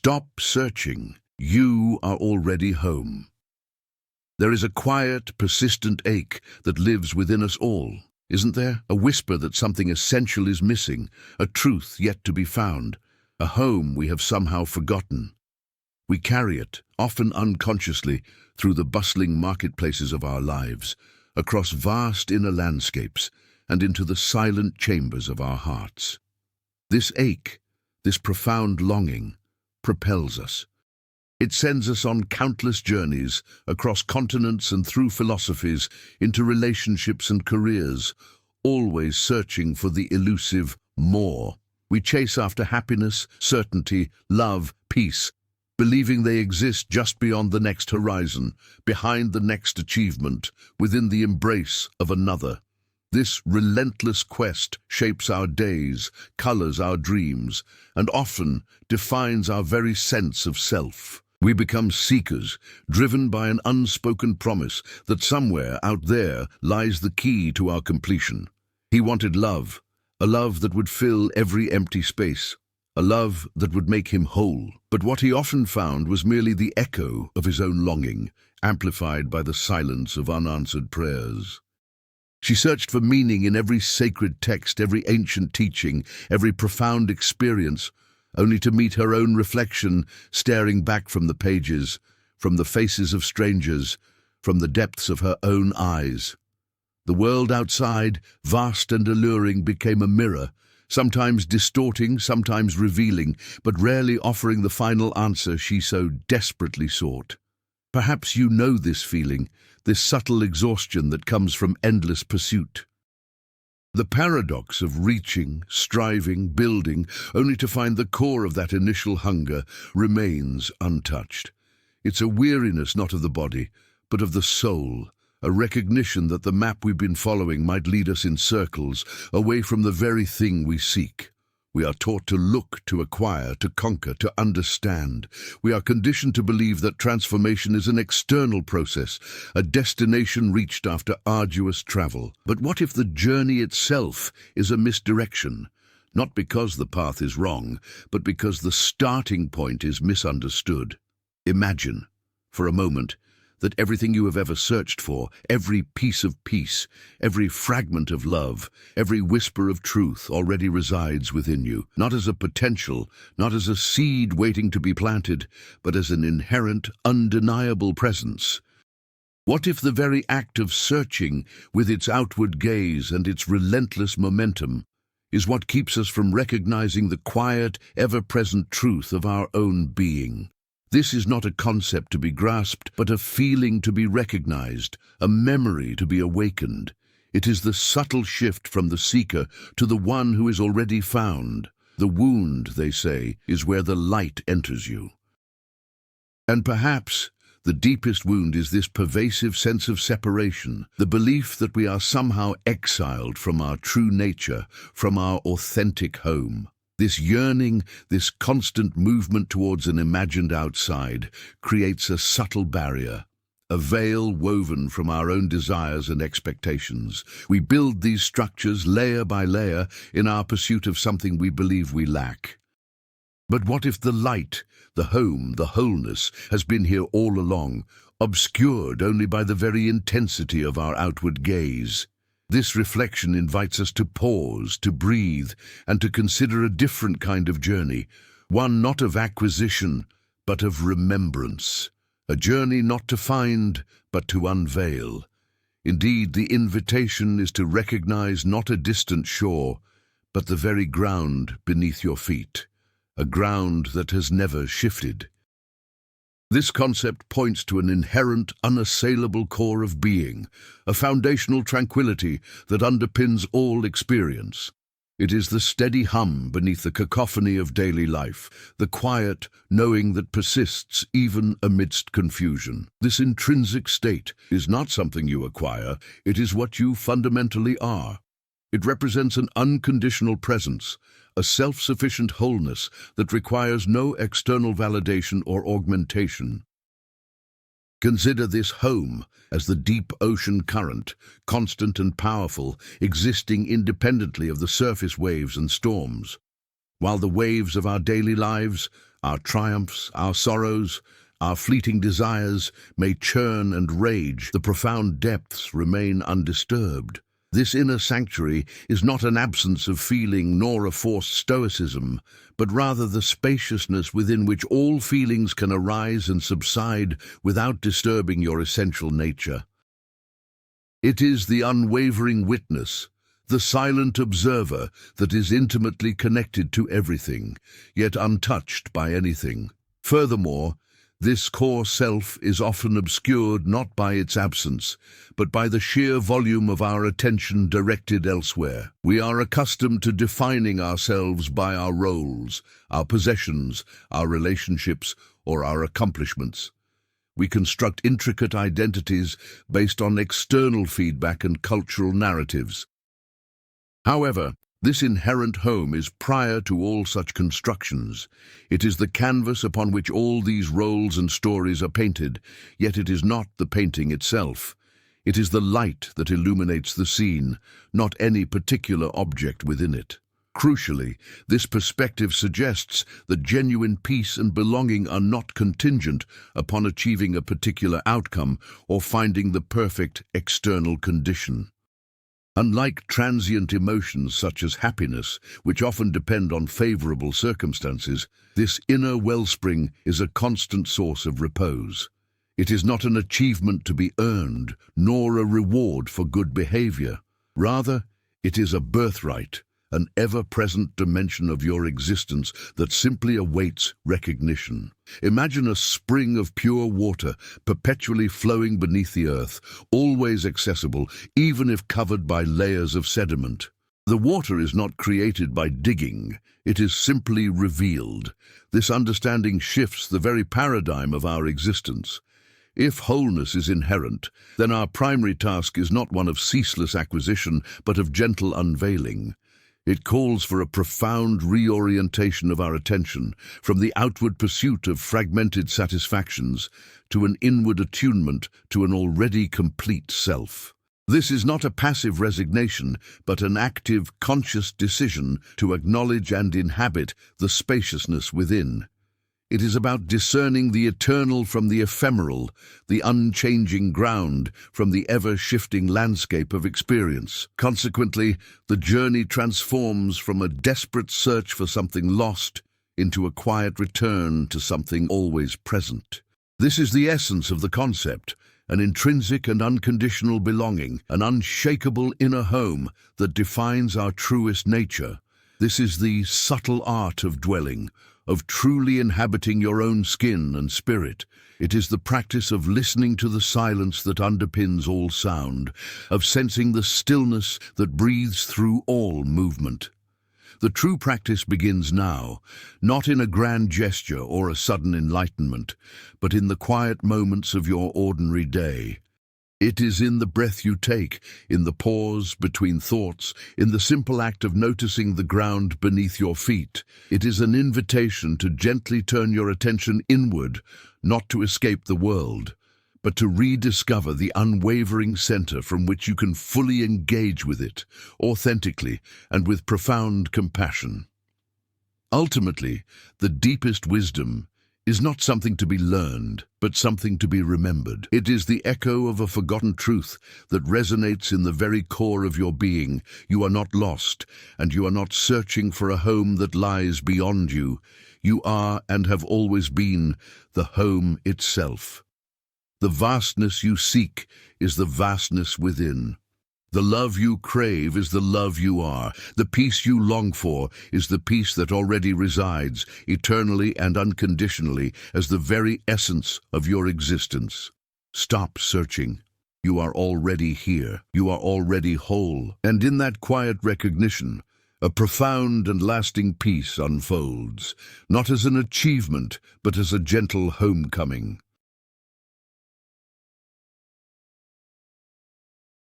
Stop searching. You are already home. There is a quiet, persistent ache that lives within us all, isn't there? A whisper that something essential is missing, a truth yet to be found, a home we have somehow forgotten. We carry it, often unconsciously, through the bustling marketplaces of our lives, across vast inner landscapes, and into the silent chambers of our hearts. This ache, this profound longing, propels us. It sends us on countless journeys, across continents and through philosophies, into relationships and careers, always searching for the elusive more. We chase after happiness, certainty, love, peace, believing they exist just beyond the next horizon, behind the next achievement, within the embrace of another. This relentless quest shapes our days, colors our dreams, and often defines our very sense of self. We become seekers, driven by an unspoken promise that somewhere out there lies the key to our completion. He wanted love, a love that would fill every empty space, a love that would make him whole. But what he often found was merely the echo of his own longing, amplified by the silence of unanswered prayers. She searched for meaning in every sacred text, every ancient teaching, every profound experience, only to meet her own reflection staring back from the pages, from the faces of strangers, from the depths of her own eyes. The world outside, vast and alluring, became a mirror, sometimes distorting, sometimes revealing, but rarely offering the final answer she so desperately sought. Perhaps you know this feeling, this subtle exhaustion that comes from endless pursuit. The paradox of reaching, striving, building, only to find the core of that initial hunger remains untouched. It's a weariness not of the body, but of the soul, a recognition that the map we've been following might lead us in circles, away from the very thing we seek. We are taught to look, to acquire, to conquer, to understand. We are conditioned to believe that transformation is an external process, a destination reached after arduous travel. But what if the journey itself is a misdirection? Not because the path is wrong, but because the starting point is misunderstood. Imagine, for a moment, that everything you have ever searched for, every piece of peace, every fragment of love, every whisper of truth already resides within you, not as a potential, not as a seed waiting to be planted, but as an inherent, undeniable presence. What if the very act of searching, with its outward gaze and its relentless momentum, is what keeps us from recognizing the quiet, ever-present truth of our own being? This is not a concept to be grasped, but a feeling to be recognized, a memory to be awakened. It is the subtle shift from the seeker to the one who is already found. The wound, they say, is where the light enters you. And perhaps the deepest wound is this pervasive sense of separation, the belief that we are somehow exiled from our true nature, from our authentic home. This yearning, this constant movement towards an imagined outside, creates a subtle barrier, a veil woven from our own desires and expectations. We build these structures layer by layer in our pursuit of something we believe we lack. But what if the light, the home, the wholeness has been here all along, obscured only by the very intensity of our outward gaze? This reflection invites us to pause, to breathe, and to consider a different kind of journey, one not of acquisition, but of remembrance, a journey not to find, but to unveil. Indeed, the invitation is to recognize not a distant shore, but the very ground beneath your feet, a ground that has never shifted. This concept points to an inherent, unassailable core of being, a foundational tranquility that underpins all experience. It is the steady hum beneath the cacophony of daily life, the quiet knowing that persists even amidst confusion. This intrinsic state is not something you acquire, it is what you fundamentally are. It represents an unconditional presence, a self-sufficient wholeness that requires no external validation or augmentation. Consider this home as the deep ocean current, constant and powerful, existing independently of the surface waves and storms. While the waves of our daily lives, Our triumphs, our sorrows, our fleeting desires may churn and rage. The profound depths remain undisturbed. This inner sanctuary is not an absence of feeling nor a forced stoicism, but rather the spaciousness within which all feelings can arise and subside without disturbing your essential nature. It is the unwavering witness, the silent observer that is intimately connected to everything, yet untouched by anything. Furthermore, this core self is often obscured not by its absence, but by the sheer volume of our attention directed elsewhere. We are accustomed to defining ourselves by our roles, our possessions, our relationships, or our accomplishments. We construct intricate identities based on external feedback and cultural narratives. However, this inherent home is prior to all such constructions. It is the canvas upon which all these roles and stories are painted, yet it is not the painting itself. It is the light that illuminates the scene, not any particular object within it. Crucially, this perspective suggests that genuine peace and belonging are not contingent upon achieving a particular outcome or finding the perfect external condition. Unlike transient emotions such as happiness, which often depend on favorable circumstances, this inner wellspring is a constant source of repose. It is not an achievement to be earned, nor a reward for good behavior. Rather, it is a birthright, an ever-present dimension of your existence that simply awaits recognition. Imagine a spring of pure water perpetually flowing beneath the earth, always accessible, even if covered by layers of sediment. The water is not created by digging, it is simply revealed. This understanding shifts the very paradigm of our existence. If wholeness is inherent, then our primary task is not one of ceaseless acquisition, but of gentle unveiling. It calls for a profound reorientation of our attention from the outward pursuit of fragmented satisfactions to an inward attunement to an already complete self. This is not a passive resignation, but an active, conscious decision to acknowledge and inhabit the spaciousness within. It is about discerning the eternal from the ephemeral, the unchanging ground from the ever-shifting landscape of experience. Consequently, the journey transforms from a desperate search for something lost into a quiet return to something always present. This is the essence of the concept, an intrinsic and unconditional belonging, an unshakable inner home that defines our truest nature. This is the subtle art of dwelling, of truly inhabiting your own skin and spirit. It is the practice of listening to the silence that underpins all sound, of sensing the stillness that breathes through all movement. The true practice begins now, not in a grand gesture or a sudden enlightenment, but in the quiet moments of your ordinary day. It is in the breath you take, in the pause between thoughts, in the simple act of noticing the ground beneath your feet. It is an invitation to gently turn your attention inward, not to escape the world, but to rediscover the unwavering center from which you can fully engage with it, authentically and with profound compassion. Ultimately, the deepest wisdom is not something to be learned, but something to be remembered. It is the echo of a forgotten truth that resonates in the very core of your being. You are not lost, and you are not searching for a home that lies beyond you. You are, and have always been, the home itself. The vastness you seek is the vastness within. The love you crave is the love you are. The peace you long for is the peace that already resides, eternally and unconditionally, as the very essence of your existence. Stop searching. You are already here. You are already whole. And in that quiet recognition, a profound and lasting peace unfolds, not as an achievement, but as a gentle homecoming.